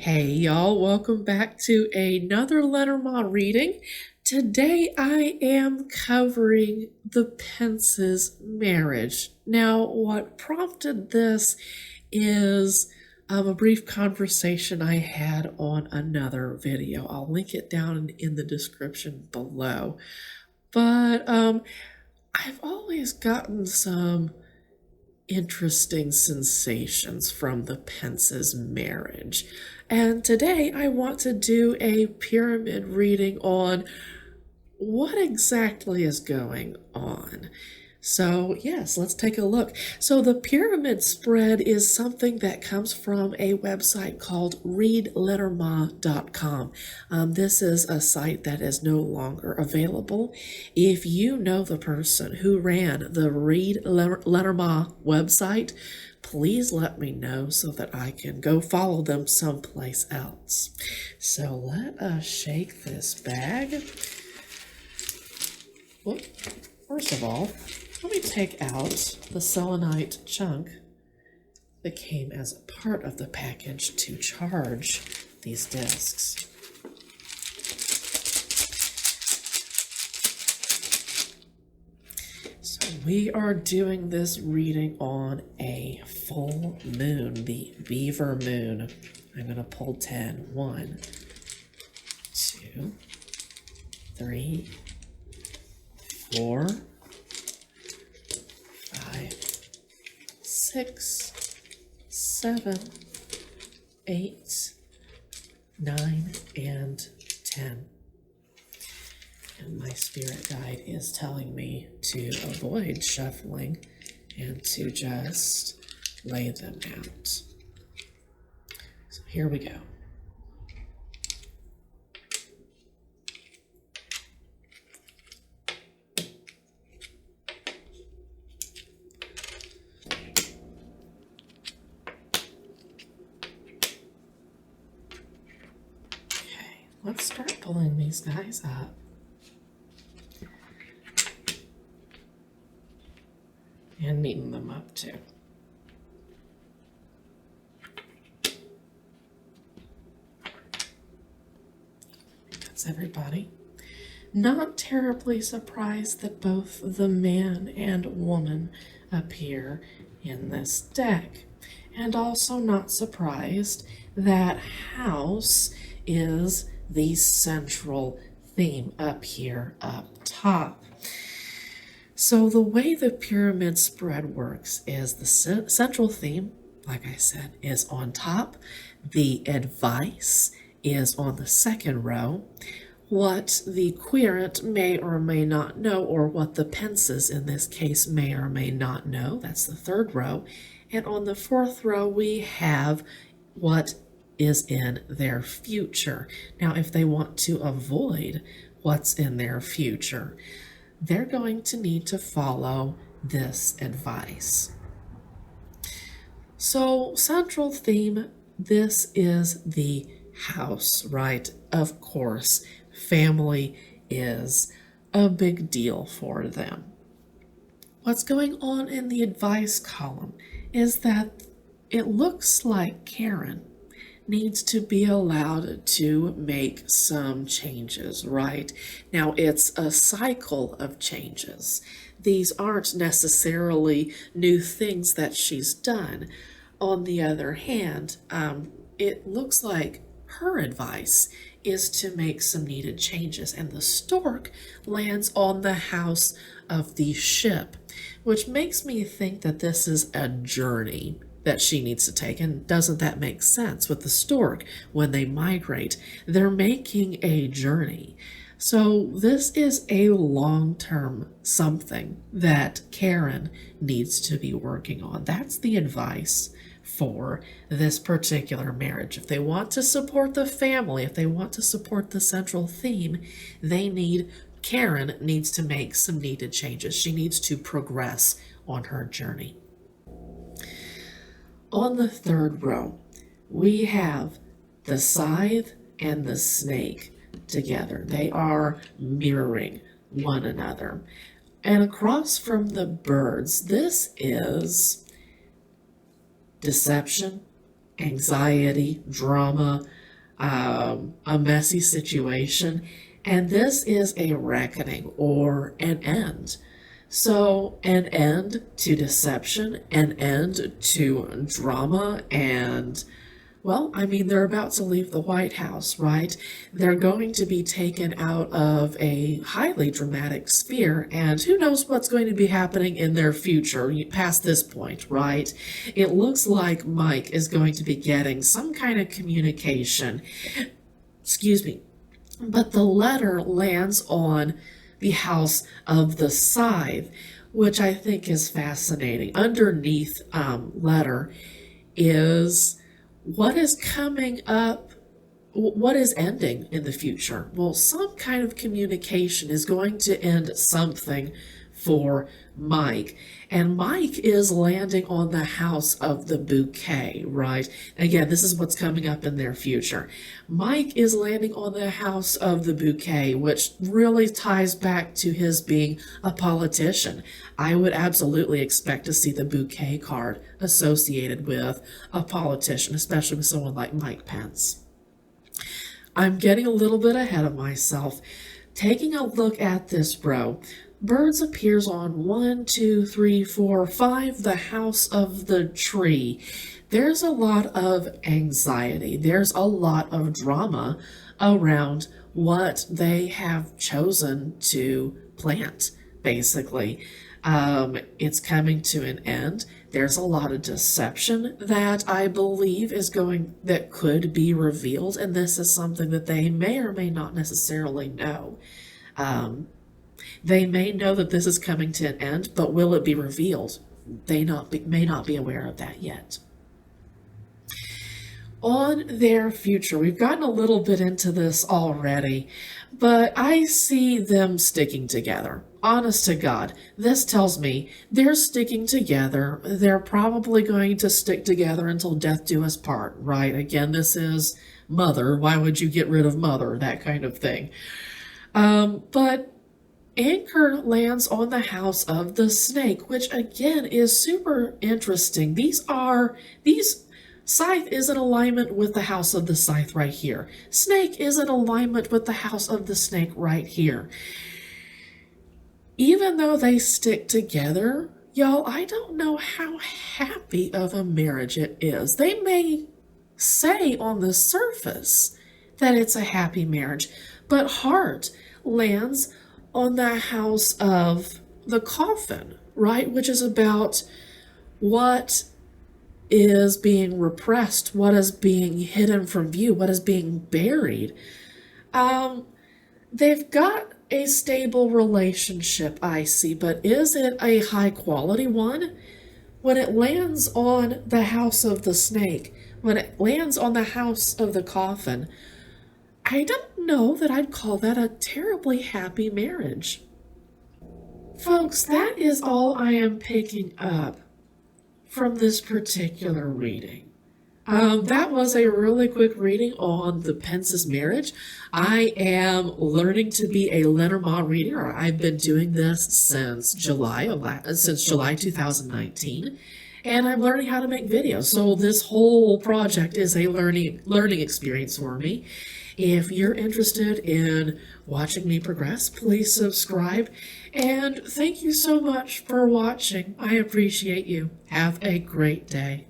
Hey y'all, welcome back to another Lenormand reading. Today I am covering the Pences marriage. Now, what prompted this is a brief conversation I had on another video. I'll link it down in the description below. But I've always gotten some interesting sensations from the Pences marriage. And today I want to do a pyramid reading on what exactly is going on. So yes, let's take a look. So the pyramid spread is something that comes from a website called readlenormand.com. This is a site that is no longer available. If you know the person who ran the Read Lenormand website, please let me know so that I can go follow them someplace else. So let us shake this bag. Whoop. First of all, let me take out the selenite chunk that came as a part of the package to charge these discs. So we are doing this reading on a full moon, the beaver moon. I'm going to pull 10. 1, 2, 3, 4, 6, 7, 8, 9, and 10. And my spirit guide is telling me to avoid shuffling and to just lay them out. So here we go. Let's start pulling these guys up. And neaten them up too. That's everybody. Not terribly surprised that both the man and woman appear in this deck. And also not surprised that house is the central theme up here up top. So the way the pyramid spread works is the central theme, like I said, is on top. The advice is on the second row. What the querent may or may not know, or what the Pences in this case may or may not know, that's the third row. And on the fourth row we have what is in their future. Now, if they want to avoid what's in their future, they're going to need to follow this advice. So, central theme, this is the house, right? Of course, family is a big deal for them. What's going on in the advice column is that it looks like Karen needs to be allowed to make some changes, right? Now, it's a cycle of changes. These aren't necessarily new things that she's done. On the other hand, it looks like her advice is to make some needed changes, and the stork lands on the house of the ship, which makes me think that this is a journey that she needs to take. And doesn't that make sense with the stork? When they migrate, they're making a journey. So this is a long-term something that Karen needs to be working on. That's the advice for this particular marriage. If they want to support the family, if they want to support the central theme, Karen needs to make some needed changes. She needs to progress on her journey. On the third row, we have the scythe and the snake together. They are mirroring one another. And across from the birds, this is deception, anxiety, drama, a messy situation. And this is a reckoning or an end. So, an end to deception, an end to drama, and well, I mean, they're about to leave the White House, right? They're going to be taken out of a highly dramatic sphere, and who knows what's going to be happening in their future past this point, right? It looks like Mike is going to be getting some kind of communication. Excuse me. But the letter lands on the house of the scythe, which I think is fascinating. Underneath letter is what is coming up, what is ending in the future? Well, some kind of communication is going to end something for Mike. And Mike is landing on the house of the bouquet, right? Again, this is what's coming up in their future. Mike is landing on the house of the bouquet, which really ties back to his being a politician. I would absolutely expect to see the bouquet card associated with a politician, especially with someone like Mike Pence. I'm getting a little bit ahead of myself. Taking a look at this row, birds appears on 1, 2, 3, 4, 5, the house of the tree. There's a lot of anxiety. There's a lot of drama around what they have chosen to plant, basically. It's coming to an end. There's a lot of deception that I believe that could be revealed, and this is something that they may or may not necessarily know. They may know that this is coming to an end, but will it be revealed? They may not be aware of that yet. On their future, we've gotten a little bit into this already, but I see them sticking together. Honest to God, this tells me they're sticking together. They're probably going to stick together until death do us part, right? Again, this is Mother. Why would you get rid of Mother? That kind of thing. But Anchor lands on the house of the snake, which again is super interesting. These Scythe is in alignment with the house of the scythe right here. Snake is in alignment with the house of the snake right here. Even though they stick together, y'all, I don't know how happy of a marriage it is. They may say on the surface that it's a happy marriage, but heart lands on the house of the coffin, right? Which is about what is being repressed, what is being hidden from view, what is being buried. They've got a stable relationship, I see, but is it a high quality one? When it lands on the house of the snake, when it lands on the house of the coffin, I don't know that I'd call that a terribly happy marriage. Folks, that is all I am picking up from this particular reading. That was a really quick reading on the Pences marriage. I am learning to be a Lenormand reader. I've been doing this since July 2019, and I'm learning how to make videos. So this whole project is a learning experience for me. If you're interested in watching me progress, please subscribe. And thank you so much for watching. I appreciate you. Have a great day.